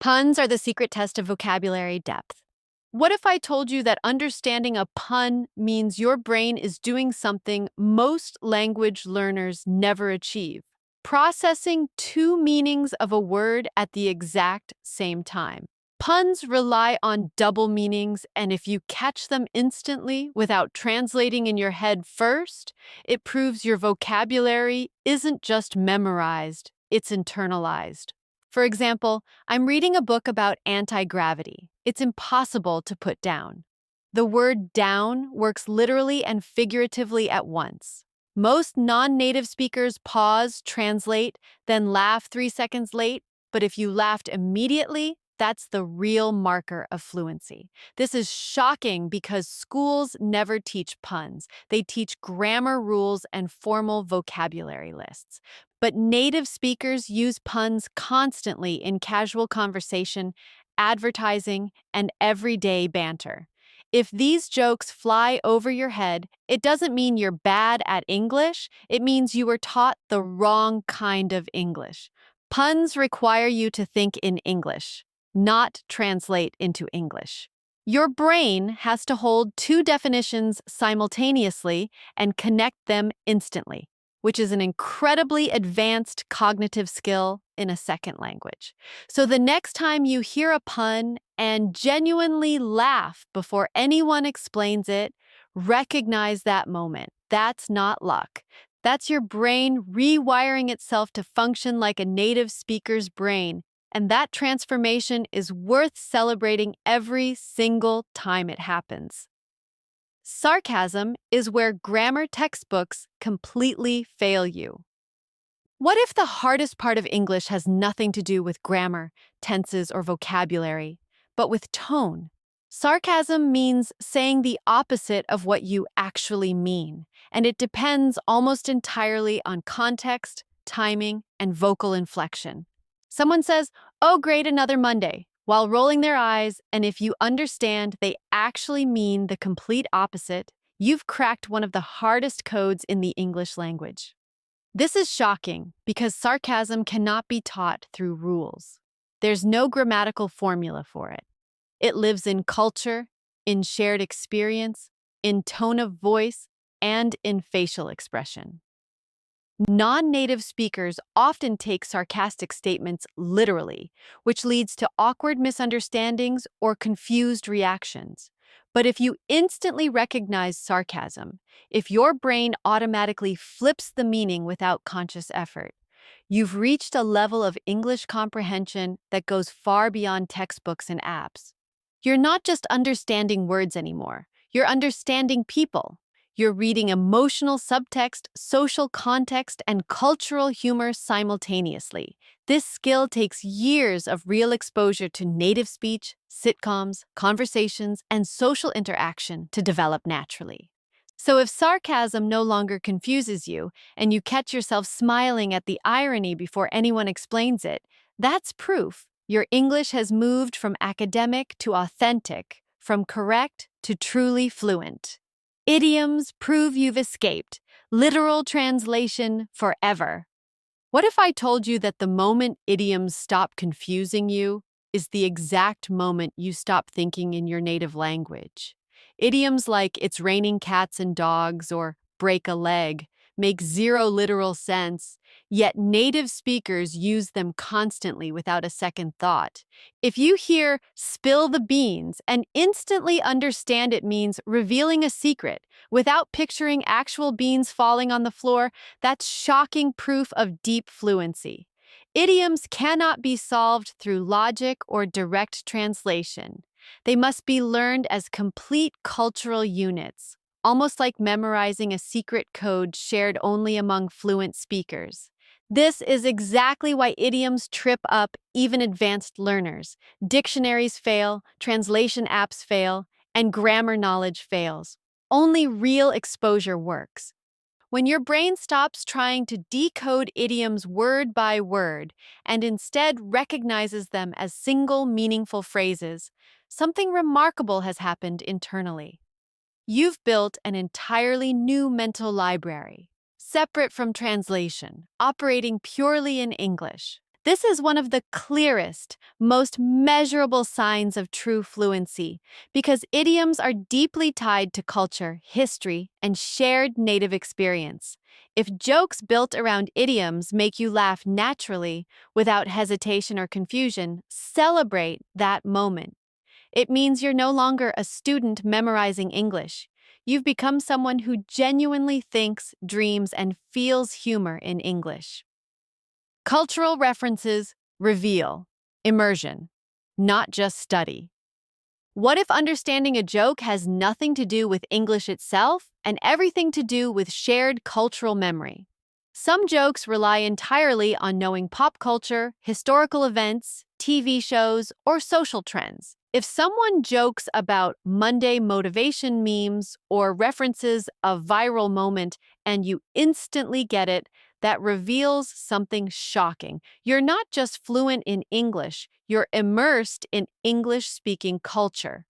Puns are the secret test of vocabulary depth. What if I told you that understanding a pun means your brain is doing something most language learners never achieve? Processing two meanings of a word at the exact same time. Puns rely on double meanings, and if you catch them instantly without translating in your head first, it proves your vocabulary isn't just memorized, it's internalized. For example, I'm reading a book about anti-gravity. It's impossible to put down. The word down works literally and figuratively at once. Most non-native speakers pause, translate, then laugh 3 seconds late, but if you laughed immediately, that's the real marker of fluency. This is shocking because schools never teach puns. They teach grammar rules and formal vocabulary lists. But native speakers use puns constantly in casual conversation, advertising, and everyday banter. If these jokes fly over your head, it doesn't mean you're bad at English, it means you were taught the wrong kind of English. Puns require you to think in English, not translate into English. Your brain has to hold two definitions simultaneously and connect them instantly, which is an incredibly advanced cognitive skill in a second language. So the next time you hear a pun and genuinely laugh before anyone explains it, recognize that moment. That's not luck. That's your brain rewiring itself to function like a native speaker's brain, and that transformation is worth celebrating every single time it happens. Sarcasm is where grammar textbooks completely fail you. What if the hardest part of English has nothing to do with grammar, tenses, or vocabulary, but with tone? Sarcasm means saying the opposite of what you actually mean, and it depends almost entirely on context, timing, and vocal inflection. Someone says, "Oh, great, another Monday," while rolling their eyes, and if you understand they actually mean the complete opposite, you've cracked one of the hardest codes in the English language. This is shocking because sarcasm cannot be taught through rules. There's no grammatical formula for it. It lives in culture, in shared experience, in tone of voice, and in facial expression. Non-native speakers often take sarcastic statements literally, which leads to awkward misunderstandings or confused reactions. But if you instantly recognize sarcasm, if your brain automatically flips the meaning without conscious effort, you've reached a level of English comprehension that goes far beyond textbooks and apps. You're not just understanding words anymore, you're understanding people. You're reading emotional subtext, social context, and cultural humor simultaneously. This skill takes years of real exposure to native speech, sitcoms, conversations, and social interaction to develop naturally. So if sarcasm no longer confuses you, and you catch yourself smiling at the irony before anyone explains it, that's proof your English has moved from academic to authentic, from correct to truly fluent. Idioms prove you've escaped. Literal translation forever. What if I told you that the moment idioms stop confusing you is the exact moment you stop thinking in your native language? Idioms like "it's raining cats and dogs" or "break a leg" make zero literal sense, yet native speakers use them constantly without a second thought. If you hear "spill the beans" and instantly understand it means revealing a secret without picturing actual beans falling on the floor, that's shocking proof of deep fluency. Idioms cannot be solved through logic or direct translation. They must be learned as complete cultural units, almost like memorizing a secret code shared only among fluent speakers. This is exactly why idioms trip up even advanced learners. Dictionaries fail, translation apps fail, and grammar knowledge fails. Only real exposure works. When your brain stops trying to decode idioms word by word and instead recognizes them as single meaningful phrases, something remarkable has happened internally. You've built an entirely new mental library, separate from translation, operating purely in English. This is one of the clearest, most measurable signs of true fluency because idioms are deeply tied to culture, history, and shared native experience. If jokes built around idioms make you laugh naturally, without hesitation or confusion, celebrate that moment. It means you're no longer a student memorizing English. You've become someone who genuinely thinks, dreams, and feels humor in English. Cultural references reveal immersion, not just study. What if understanding a joke has nothing to do with English itself and everything to do with shared cultural memory? Some jokes rely entirely on knowing pop culture, historical events, TV shows, or social trends. If someone jokes about Monday motivation memes or references a viral moment and you instantly get it, that reveals something shocking. You're not just fluent in English, you're immersed in English-speaking culture.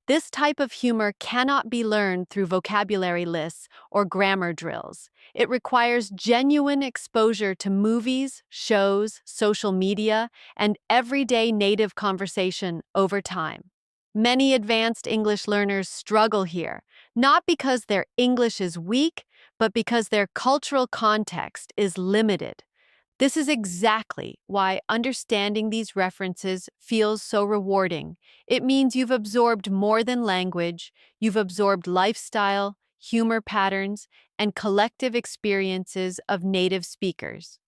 This type of humor cannot be learned through vocabulary lists or grammar drills. It requires genuine exposure to movies, shows, social media, and everyday native conversation over time. Many advanced English learners struggle here, not because their English is weak, but because their cultural context is limited. This is exactly why understanding these references feels so rewarding. It means you've absorbed more than language, you've absorbed lifestyle, humor patterns, and collective experiences of native speakers.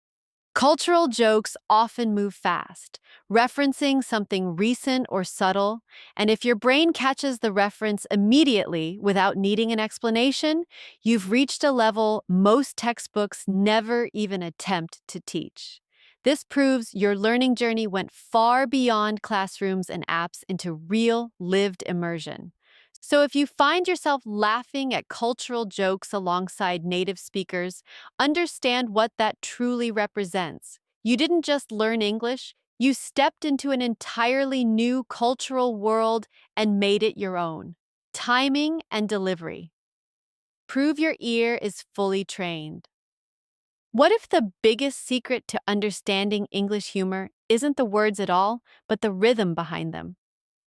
Cultural jokes often move fast, referencing something recent or subtle, and if your brain catches the reference immediately without needing an explanation, you've reached a level most textbooks never even attempt to teach. This proves your learning journey went far beyond classrooms and apps into real, lived immersion. So if you find yourself laughing at cultural jokes alongside native speakers, understand what that truly represents. You didn't just learn English, you stepped into an entirely new cultural world and made it your own. Timing and delivery. Prove your ear is fully trained. What if the biggest secret to understanding English humor isn't the words at all, but the rhythm behind them?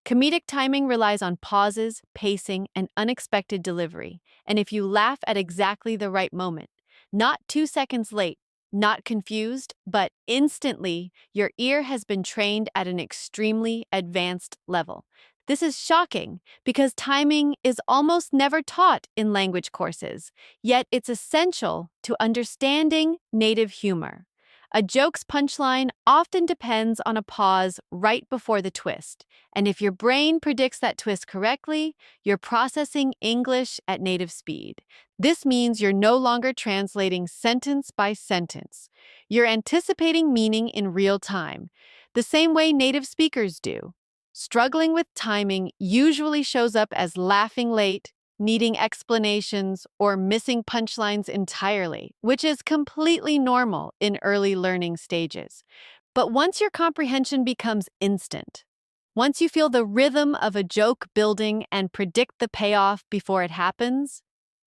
Comedic timing relies on pauses, pacing, and unexpected delivery. And if you laugh at exactly the right moment, not 2 seconds late, not confused, but instantly, your ear has been trained at an extremely advanced level. This is shocking because timing is almost never taught in language courses, yet it's essential to understanding native humor. A joke's punchline often depends on a pause right before the twist. And if your brain predicts that twist correctly, you're processing English at native speed. This means you're no longer translating sentence by sentence. You're anticipating meaning in real time, the same way native speakers do. Struggling with timing usually shows up as laughing late, needing explanations, or missing punchlines entirely, which is completely normal in early learning stages. But once your comprehension becomes instant, once you feel the rhythm of a joke building and predict the payoff before it happens,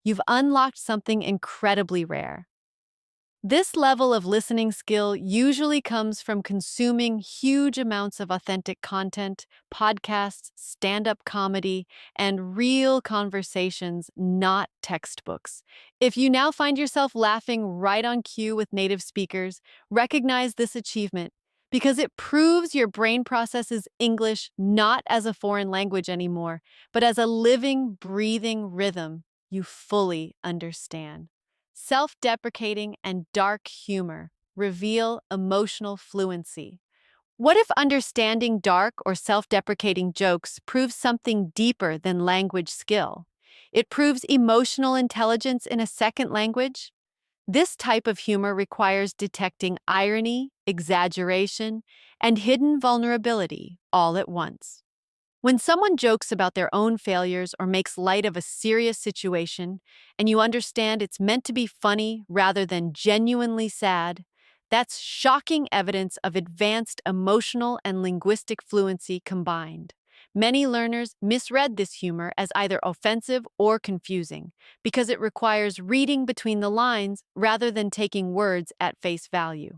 you've unlocked something incredibly rare. This level of listening skill usually comes from consuming huge amounts of authentic content, podcasts, stand-up comedy, and real conversations, not textbooks. If you now find yourself laughing right on cue with native speakers, recognize this achievement because it proves your brain processes English not as a foreign language anymore, but as a living, breathing rhythm you fully understand. Self-deprecating and dark humor reveal emotional fluency. What if understanding dark or self-deprecating jokes proves something deeper than language skill? It proves emotional intelligence in a second language? This type of humor requires detecting irony, exaggeration, and hidden vulnerability all at once. When someone jokes about their own failures or makes light of a serious situation, and you understand it's meant to be funny rather than genuinely sad, that's shocking evidence of advanced emotional and linguistic fluency combined. Many learners misread this humor as either offensive or confusing because it requires reading between the lines rather than taking words at face value.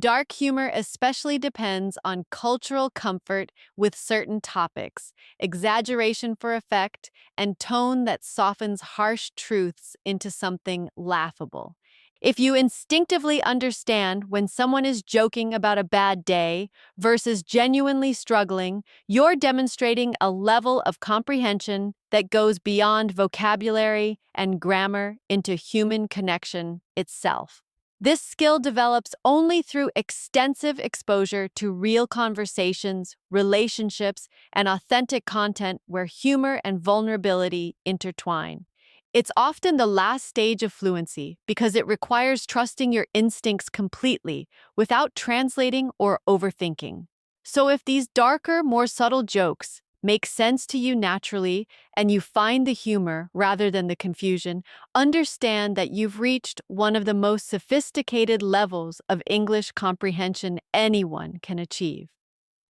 Dark humor especially depends on cultural comfort with certain topics, exaggeration for effect, and tone that softens harsh truths into something laughable. If you instinctively understand when someone is joking about a bad day versus genuinely struggling, you're demonstrating a level of comprehension that goes beyond vocabulary and grammar into human connection itself. This skill develops only through extensive exposure to real conversations, relationships, and authentic content where humor and vulnerability intertwine. It's often the last stage of fluency because it requires trusting your instincts completely without translating or overthinking. So if these darker, more subtle jokes make sense to you naturally and you find the humor rather than the confusion, understand that you've reached one of the most sophisticated levels of English comprehension anyone can achieve.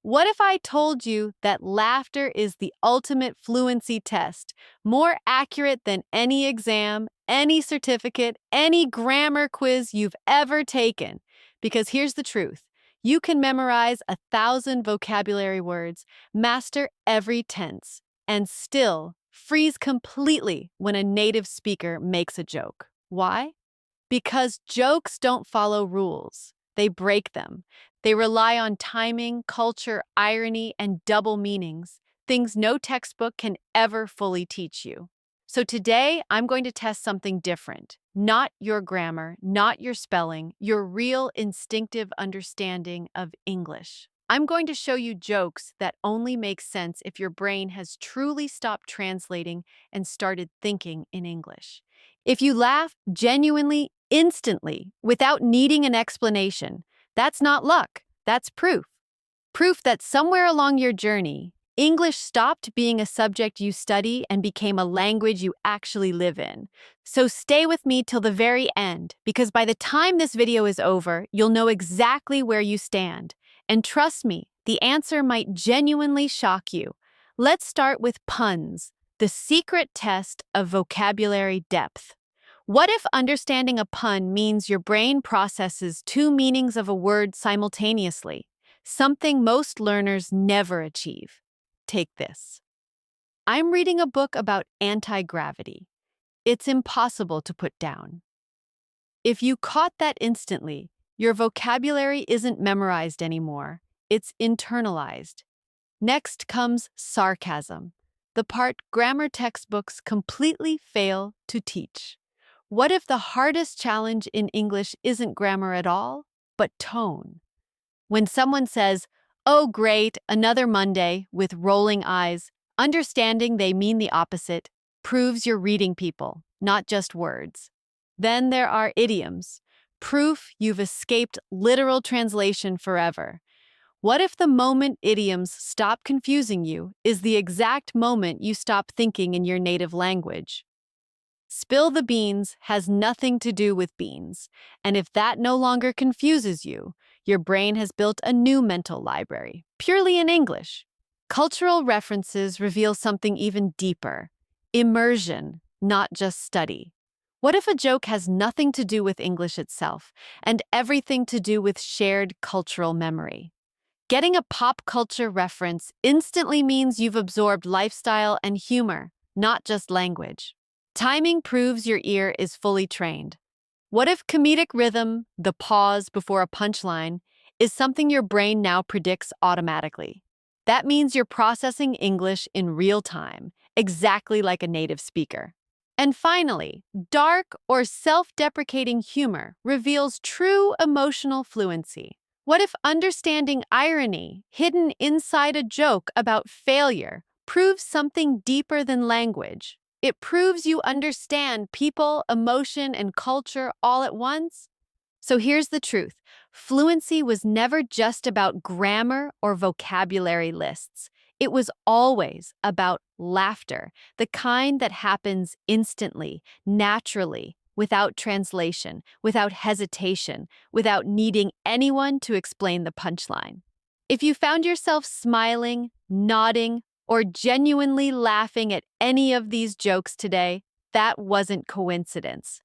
What if I told you that laughter is the ultimate fluency test, more accurate than any exam, any certificate, any grammar quiz you've ever taken? Because here's the truth. You can memorize 1,000 vocabulary words, master every tense, and still freeze completely when a native speaker makes a joke. Why? Because jokes don't follow rules, they break them. They rely on timing, culture, irony, and double meanings, things no textbook can ever fully teach you. So today, I'm going to test something different. Not your grammar, not your spelling, your real instinctive understanding of English. I'm going to show you jokes that only make sense if your brain has truly stopped translating and started thinking in English. If you laugh genuinely, instantly, without needing an explanation, that's not luck, that's proof. Proof that somewhere along your journey, English stopped being a subject you study and became a language you actually live in. So stay with me till the very end, because by the time this video is over, you'll know exactly where you stand. And trust me, the answer might genuinely shock you. Let's start with puns, the secret test of vocabulary depth. What if understanding a pun means your brain processes two meanings of a word simultaneously, something most learners never achieve? Take this. I'm reading a book about anti-gravity. It's impossible to put down. If you caught that instantly, your vocabulary isn't memorized anymore. It's internalized. Next comes sarcasm, the part grammar textbooks completely fail to teach. What if the hardest challenge in English isn't grammar at all, but tone? When someone says, "Oh, great, another Monday," with rolling eyes, understanding they mean the opposite proves you're reading people, not just words. Then there are idioms, proof you've escaped literal translation forever. What if the moment idioms stop confusing you is the exact moment you stop thinking in your native language? Spill the beans has nothing to do with beans, and if that no longer confuses you, your brain has built a new mental library, purely in English. Cultural references reveal something even deeper: immersion, not just study. What if a joke has nothing to do with English itself, and everything to do with shared cultural memory? Getting a pop culture reference instantly means you've absorbed lifestyle and humor, not just language. Timing proves your ear is fully trained. What if comedic rhythm, the pause before a punchline, is something your brain now predicts automatically? That means you're processing English in real time, exactly like a native speaker. And finally, dark or self-deprecating humor reveals true emotional fluency. What if understanding irony hidden inside a joke about failure proves something deeper than language? It proves you understand people, emotion, and culture all at once. So here's the truth. Fluency was never just about grammar or vocabulary lists. It was always about laughter, the kind that happens instantly, naturally, without translation, without hesitation, without needing anyone to explain the punchline. If you found yourself smiling, nodding, or genuinely laughing at any of these jokes today, that wasn't coincidence.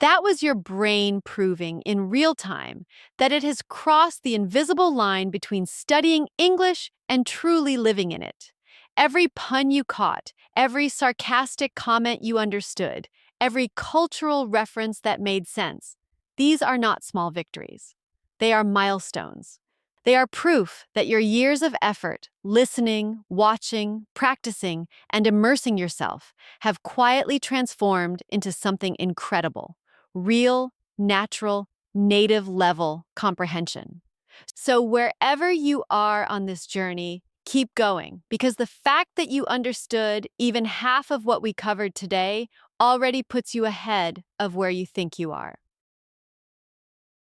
That was your brain proving in real time that it has crossed the invisible line between studying English and truly living in it. Every pun you caught, every sarcastic comment you understood, every cultural reference that made sense. These are not small victories. They are milestones. They are proof that your years of effort, listening, watching, practicing, and immersing yourself have quietly transformed into something incredible: real, natural, native level comprehension. So, wherever you are on this journey, keep going, because the fact that you understood even half of what we covered today already puts you ahead of where you think you are.